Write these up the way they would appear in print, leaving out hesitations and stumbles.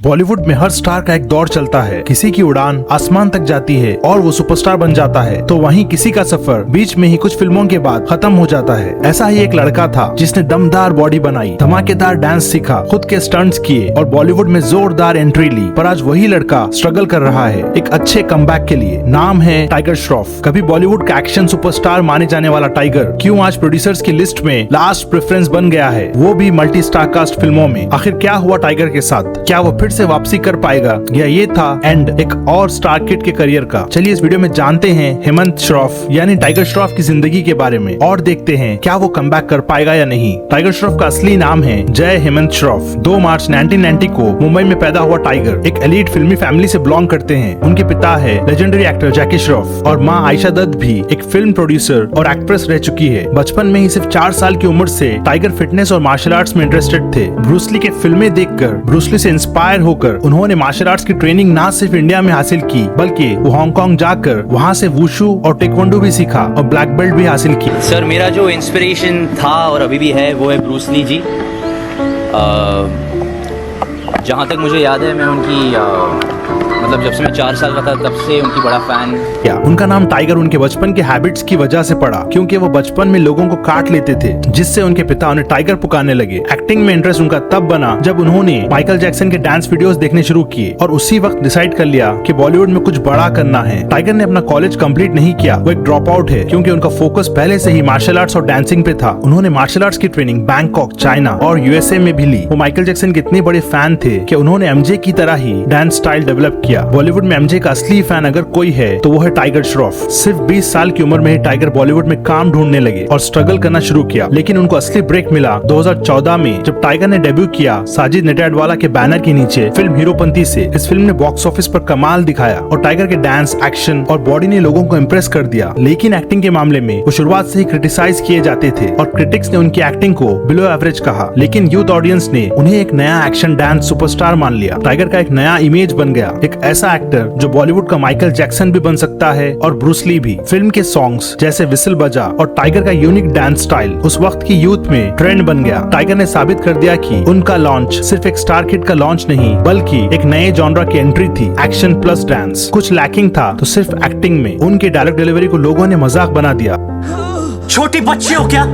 बॉलीवुड में हर स्टार का एक दौर चलता है। किसी की उड़ान आसमान तक जाती है और वो सुपरस्टार बन जाता है, तो वहीं किसी का सफर बीच में ही कुछ फिल्मों के बाद खत्म हो जाता है। ऐसा ही एक लड़का था जिसने दमदार बॉडी बनाई, धमाकेदार डांस सीखा, खुद के स्टंट्स किए और बॉलीवुड में जोरदार एंट्री ली। पर आज वही लड़का स्ट्रगल कर रहा है एक अच्छे कमबैक के लिए। नाम है टाइगर श्रॉफ। कभी बॉलीवुड का एक्शन सुपरस्टार माने जाने वाला टाइगर क्यों आज प्रोड्यूसर्स की लिस्ट में लास्ट प्रेफरेंस बन गया है, वो भी मल्टी स्टार कास्ट फिल्मों में। आखिर क्या हुआ टाइगर के साथ? क्या वो फिर से वापसी कर पाएगा या ये था एंड एक और स्टार किड के करियर का? चलिए इस वीडियो में जानते हैं हेमंत श्रॉफ यानी टाइगर श्रॉफ की जिंदगी के बारे में और देखते हैं क्या वो कमबैक कर पाएगा या नहीं। टाइगर श्रॉफ का असली नाम है जय हेमंत श्रॉफ। 2 मार्च 1990 को मुंबई में पैदा हुआ टाइगर एक एलीट फिल्मी फैमिली से बिलोंग करते हैं। उनके पिता है लेजेंडरी एक्टर जैकी श्रॉफ और माँ आयशा दत्त भी एक फिल्म प्रोड्यूसर और एक्ट्रेस रह चुकी है। बचपन में ही सिर्फ 4 साल की उम्र से टाइगर फिटनेस और मार्शल आर्ट्स में इंटरेस्टेड थे। ब्रूस ली के फिल्में देखकर ब्रूस ली से इंस्पायर होकर उन्होंने मार्शल आर्ट्स की ट्रेनिंग न सिर्फ इंडिया में हासिल की बल्कि वो हांगकांग जाकर वहाँ से वुशु और टेक्वांडो भी सीखा और ब्लैक बेल्ट भी हासिल की। सर मेरा जो इंस्पिरेशन था और अभी भी है वो है ब्रूस ली जी। जहाँ तक मुझे याद है मैं उनकी मतलब जब से मैं 4 साल का था तब से उनकी बड़ा फैन। उनका नाम टाइगर उनके बचपन के हैबिट्स की वजह से पड़ा क्योंकि वो बचपन में लोगों को काट लेते थे, जिससे उनके पिता उन्हें टाइगर पुकारने लगे। एक्टिंग में इंटरेस्ट उनका तब बना जब उन्होंने माइकल जैक्सन के डांस वीडियोस देखने शुरू किए और उसी वक्त डिसाइड कर लिया कि बॉलीवुड में कुछ बड़ा करना है। टाइगर ने अपना कॉलेज कंप्लीट नहीं किया, वो एक ड्रॉप आउट है क्योंकि उनका फोकस पहले से ही मार्शल आर्ट्स और डांसिंग पे था। उन्होंने मार्शल आर्ट्स की ट्रेनिंग बैंकॉक, चाइना और यूएसए में भी ली। वो माइकल जैक्सन के इतने बड़े फैन थे कि उन्होंने एमजे की तरह ही डांस स्टाइल डेवलप किया। बॉलीवुड में एमजे का असली फैन अगर कोई है तो वो है टाइगर श्रॉफ। सिर्फ 20 साल की उम्र में ही टाइगर बॉलीवुड में काम ढूंढने लगे और स्ट्रगल करना शुरू किया, लेकिन उनको असली ब्रेक मिला 2014 में जब टाइगर ने डेब्यू किया साजिद नडियाडवाला के बैनर के नीचे फिल्म हीरोपंती से। इस फिल्म ने बॉक्स ऑफिस पर कमाल दिखाया और टाइगर के डांस, एक्शन और बॉडी ने लोगों को इम्प्रेस कर दिया। लेकिन एक्टिंग के मामले में वो शुरुआत से ही क्रिटिसाइज किए जाते थे और क्रिटिक्स ने उनकी एक्टिंग को बिलो एवरेज कहा, लेकिन यूथ ऑडियंस ने उन्हें एक नया एक्शन डांस सुपरस्टार मान लिया। टाइगर का एक नया इमेज बन गया, एक ऐसा एक्टर जो बॉलीवुड का माइकल जैक्सन भी बन सकता है और ब्रूस ली भी। फिल्म के सॉन्ग्स जैसे विसल बजा और टाइगर का यूनिक डांस स्टाइल उस वक्त की यूथ में ट्रेंड बन गया। टाइगर ने साबित कर दिया कि उनका लॉन्च सिर्फ एक स्टार किड का लॉन्च नहीं बल्कि एक नए जॉनरा की एंट्री थी, एक्शन प्लस डांस। कुछ लैकिंग था तो सिर्फ एक्टिंग में। उनके डायलॉग डिलीवरी को लोगों ने मजाक बना दिया। छोटी बच्ची हो क्या,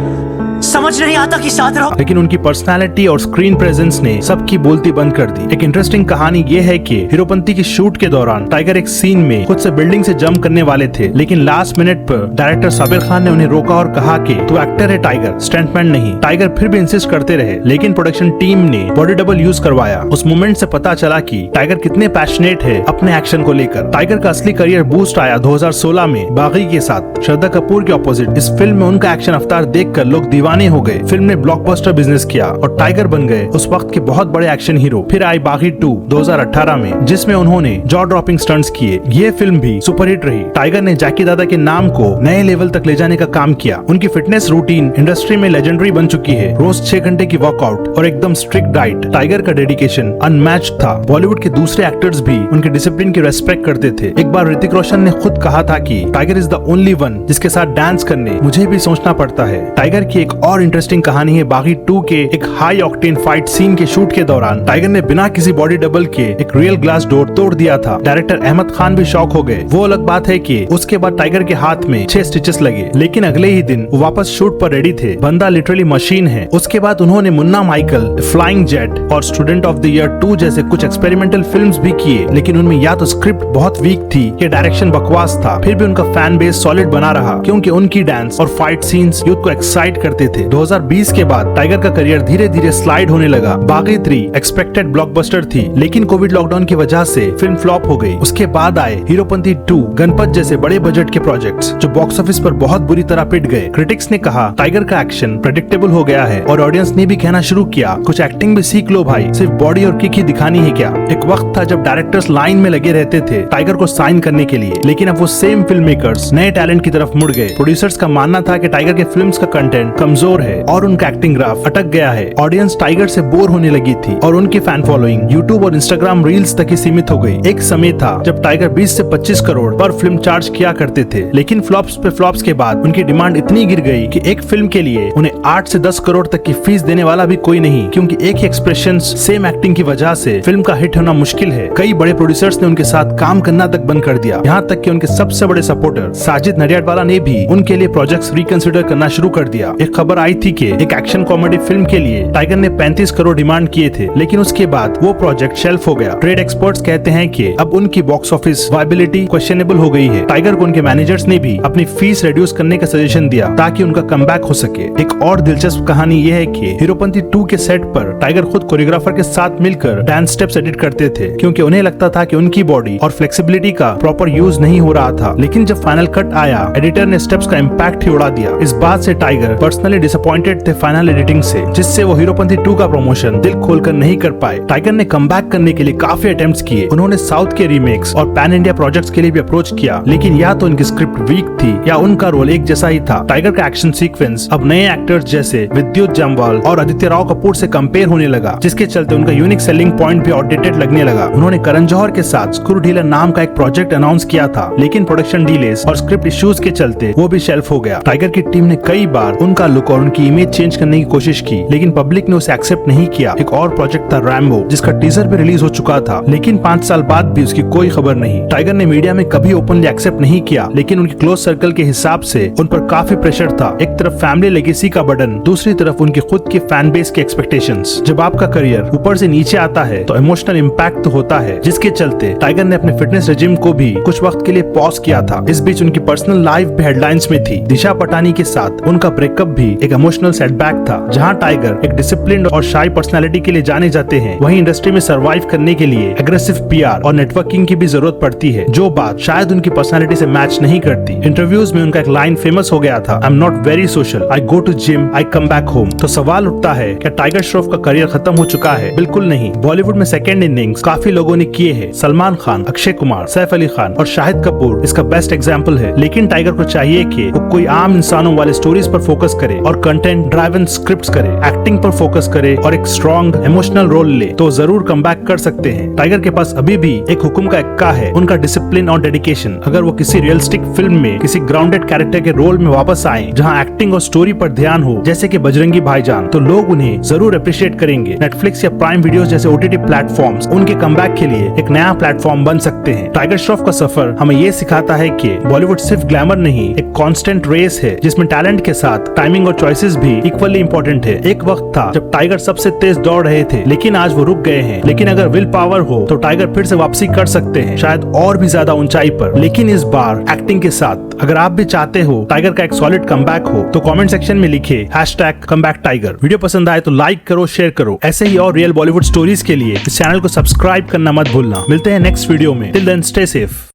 समझ नहीं आता कि साथ रहो। लेकिन उनकी पर्सनालिटी और स्क्रीन प्रेजेंस ने सबकी बोलती बंद कर दी। एक इंटरेस्टिंग कहानी ये है कि हीरोपंती की शूट के दौरान टाइगर एक सीन में खुद से बिल्डिंग से जंप करने वाले थे, लेकिन लास्ट मिनट पर डायरेक्टर साबिर खान ने उन्हें रोका और कहा कि तू एक्टर है टाइगर, स्टंटमैन नहीं। टाइगर फिर भी इंसिस्ट करते रहे, लेकिन प्रोडक्शन टीम ने बॉडी डबल यूज करवाया। उस मोमेंट से पता चला कि टाइगर कितने पैशनेट है अपने एक्शन को लेकर। टाइगर का असली करियर बूस्ट आया 2016 में बागी के साथ, श्रद्धा कपूर के ऑपोजिट। इस फिल्म में उनका एक्शन अवतार देखकर लोग दीवाने हो गए। फिल्म ने ब्लॉकबस्टर बिजनेस किया और टाइगर बन गए उस वक्त के बहुत बड़े एक्शन हीरो। फिर आई बागी 2 2018 में, जिसमें उन्होंने जॉ ड्रॉपिंग स्टंट्स किए। ये फिल्म भी सुपरहिट रही। टाइगर ने जैकी दादा के नाम को नए लेवल तक ले जाने का काम किया। उनकी फिटनेस रूटीन इंडस्ट्री में लेजेंडरी बन चुकी है। रोज 6 घंटे की वर्कआउट और एकदम स्ट्रिक्ट डाइट। टाइगर का डेडिकेशन अनमैच्ड था। बॉलीवुड के दूसरे एक्टर्स भी उनके डिसिप्लिन की रेस्पेक्ट करते थे। एक बार ऋतिक रोशन ने खुद कहा था कि tiger is the only one जिसके साथ डांस करने मुझे भी सोचना पड़ता है। टाइगर की एक और इंटरेस्टिंग कहानी है बागी 2 के एक हाई ऑक्टेन फाइट सीन के शूट के दौरान टाइगर ने बिना किसी बॉडी डबल के एक रियल ग्लास डोर तोड़ दिया था। डायरेक्टर अहमद खान भी शॉक हो गए। वो अलग बात है कि उसके बाद टाइगर के हाथ में 6 स्टिचेस लगे, लेकिन अगले ही दिन वो वापस शूट पर रेडी थे। बंदा लिटरली मशीन है। उसके बाद उन्होंने मुन्ना माइकल, फ्लाइंग जेट और स्टूडेंट ऑफ द ईयर 2 जैसे कुछ एक्सपेरिमेंटल फिल्म्स भी किए, लेकिन उनमें या तो स्क्रिप्ट बहुत वीक थी या डायरेक्शन बकवास था। फिर भी उनका फैन बेस सॉलिड बना रहा क्योंकि उनकी डांस और फाइट सीन्स यूथ को एक्साइट करते थे। 2020 के बाद टाइगर का करियर धीरे धीरे स्लाइड होने लगा। बागी 3 एक्सपेक्टेड ब्लॉकबस्टर थी, लेकिन कोविड लॉकडाउन की वजह से फिल्म फ्लॉप हो गई। उसके बाद आए हीरोपंती 2, गणपत जैसे बड़े बजट के प्रोजेक्ट्स जो बॉक्स ऑफिस पर बहुत बुरी तरह पिट गए। क्रिटिक्स ने कहा टाइगर का एक्शन प्रेडिक्टेबल हो गया है और ऑडियंस ने भी कहना शुरू किया कुछ एक्टिंग भी सीख लो भाई, सिर्फ बॉडी और किक ही दिखानी है क्या। एक वक्त था जब डायरेक्टर्स लाइन में लगे रहते थे टाइगर को साइन करने के लिए, लेकिन अब वो सेम फिल्म मेकर्स नए टैलेंट की तरफ मुड़ गए। प्रोड्यूसर्स का मानना था कि टाइगर के फिल्म्स का कंटेंट कमजोर है और उनका एक्टिंग ग्राफ अटक गया है। ऑडियंस टाइगर से बोर होने लगी थी और उनकी फैन फॉलोइंग यूट्यूब और इंस्टाग्राम रील्स तक ही सीमित हो गई। एक समय था जब टाइगर 20 से 25 करोड़ पर फिल्म चार्ज किया करते थे, लेकिन फ्लॉप्स पे फ्लॉप्स के बाद उनकी डिमांड इतनी गिर गई कि एक फिल्म के लिए उन्हें 8 से 10 करोड़ तक की फीस देने वाला भी कोई नहीं, क्योंकि एक ही एक्सप्रेशन सेम एक्टिंग की वजह से फिल्म का हिट होना मुश्किल है। कई बड़े प्रोड्यूसर्स ने उनके साथ काम करना तक बंद कर दिया, यहाँ तक कि उनके सबसे बड़े सपोर्टर साजिद नडियाडवाला ने भी उनके लिए प्रोजेक्ट्स रिकंसिडर करना शुरू कर दिया। एक खबर आई थी कि एक एक्शन कॉमेडी फिल्म के लिए टाइगर ने 35 करोड़ डिमांड किए थे, लेकिन उसके बाद वो प्रोजेक्ट शेल्फ हो गया। ट्रेड एक्सपर्ट्स कहते हैं कि अब उनकी बॉक्स ऑफिस वायबिलिटी क्वेश्चनेबल हो गई है। टाइगर को उनके मैनेजर्स ने भी अपनी फीस रिड्यूस करने का सजेशन दिया ताकि उनका कमबैक हो सके। एक और दिलचस्प कहानी यह है कि हीरोपंती 2 के सेट पर टाइगर खुद कोरियोग्राफर के साथ मिलकर डांस स्टेप्स एडिट करते थे, क्योंकि उन्हें लगता था कि उनकी बॉडी और फ्लेक्सिबिलिटी का प्रॉपर यूज नहीं हो रहा था। लेकिन जब फाइनल कट आया, एडिटर ने स्टेप्स का इम्पैक्ट ही उड़ा दिया। इस बात से टाइगर पर्सनली डिसअपॉइंटेड थे फाइनल एडिटिंग से, जिससे वो हीरोपंती 2 का प्रमोशन दिल खोलकर नहीं कर पाए। टाइगर ने कमबैक करने के लिए काफी अटेम्प्ट्स किए। उन्होंने साउथ के रीमेक्स और पैन इंडिया प्रोजेक्ट्स के लिए भी अप्रोच किया, लेकिन या तो उनकी स्क्रिप्ट वीक थी या उनका रोल एक जैसा ही था। टाइगर का एक्शन सीक्वेंस अब नए एक्टर्स जैसे विद्युत जामवाल और आदित्य राव कपूर से कंपेयर होने लगा, जिसके चलते उनका यूनिक सेलिंग पॉइंट भी आउटडेटेड लगने लगा। उन्होंने करण जौहर के साथ स्क्रू ढीलर नाम का एक प्रोजेक्ट अनाउंस किया था, लेकिन प्रोडक्शन डिलेस और स्क्रिप्ट इश्यूज के चलते वो भी शेल्फ हो गया। टाइगर की टीम ने कई बार उनका लुक और उनकी इमेज चेंज करने की कोशिश की, लेकिन पब्लिक ने उसे एक्सेप्ट नहीं किया। एक और प्रोजेक्ट था रैम्बो, जिसका टीजर भी रिलीज हो चुका था, लेकिन 5 साल बाद भी उसकी कोई खबर नहीं। टाइगर ने मीडिया में कभी ओपनली एक्सेप्ट नहीं किया, लेकिन उनके क्लोज सर्कल के हिसाब से उन पर काफी प्रेशर था। एक तरफ फैमिली लेगेसी का बर्डन, दूसरी तरफ उनकी खुद की फैन बेस के एक्सपेक्टेशंस। जब आपका करियर ऊपर से नीचे आता है तो इमोशनल इम्पैक्ट तो होता है, जिसके चलते टाइगर ने अपने फिटनेस रेजिम को भी कुछ वक्त के लिए पॉज किया था। इस बीच उनकी पर्सनल लाइफ भी हेडलाइंस में थी। दिशा पटानी के साथ उनका ब्रेकअप भी एक इमोशनल सेटबैक था। जहां टाइगर एक डिसिप्लिन्ड और शाई पर्सनालिटी के लिए जाने जाते हैं, वहीं इंडस्ट्री में सर्वाइव करने के लिए एग्रेसिव पीआर और नेटवर्किंग की भी जरूरत पड़ती है, जो बात शायद उनकी पर्सनालिटी से मैच नहीं करती। इंटरव्यूज में उनका एक लाइन फेमस हो गया था, I am not very social, I go to gym, I come back home. तो सवाल उठता है, क्या टाइगर श्रॉफ का करियर खत्म हो चुका है? बिल्कुल नहीं। बॉलीवुड में सेकेंड इनिंग्स काफी लोगों ने किए हैं। सलमान खान, अक्षय कुमार, सैफ अली खान और शाहिद कपूर इसका बेस्ट एग्जाम्पल है। लेकिन टाइगर को चाहिए कि वो कोई आम इंसानों वाले स्टोरीज पर फोकस करे और कंटेंट ड्राइवन स्क्रिप्ट्स करे, एक्टिंग पर फोकस करे और एक स्ट्रॉन्ग इमोशनल रोल ले, तो जरूर कमबैक कर सकते हैं। टाइगर के पास अभी भी एक हुक्म का इक्का है, उनका डिसिप्लिन और डेडिकेशन। अगर वो किसी रियलिस्टिक फिल्म में किसी ग्राउंडेड कैरेक्टर के रोल में वापस आए, जहां एक्टिंग और स्टोरी पर ध्यान हो, जैसे कि बजरंगी भाईजान, तो लोग उन्हें जरूर अप्रिशिएट करेंगे। नेटफ्लिक्स या प्राइम वीडियोस जैसे ओटीटी प्लेटफॉर्म्स उनके कमबैक के लिए एक नया प्लेटफॉर्म बन सकते हैं। टाइगर श्रॉफ का सफर हमें ये सिखाता है कि बॉलीवुड सिर्फ ग्लैमर नहीं, एक कांस्टेंट रेस है, जिसमें टैलेंट के साथ टाइमिंग और चॉइसेस भी इक्वली इंपॉर्टेंट है। एक वक्त था जब टाइगर सबसे तेज दौड़ रहे थे, लेकिन आज वो रुक गए हैं। लेकिन अगर विल पावर हो तो टाइगर फिर से वापसी कर सकते हैं, शायद और भी ज्यादा ऊंचाई पर, लेकिन इस बार एक्टिंग के साथ। अगर आप भी चाहते हो टाइगर का एक सॉलिड कमबैक हो, तो कमेंट सेक्शन में लिखे #comebacktiger। वीडियो पसंद आए तो लाइक करो, शेयर करो। ऐसे ही और रियल बॉलीवुड स्टोरीज के लिए इस चैनल को सब्सक्राइब करना मत भूलना। मिलते हैं नेक्स्ट वीडियो में। Till then stay safe.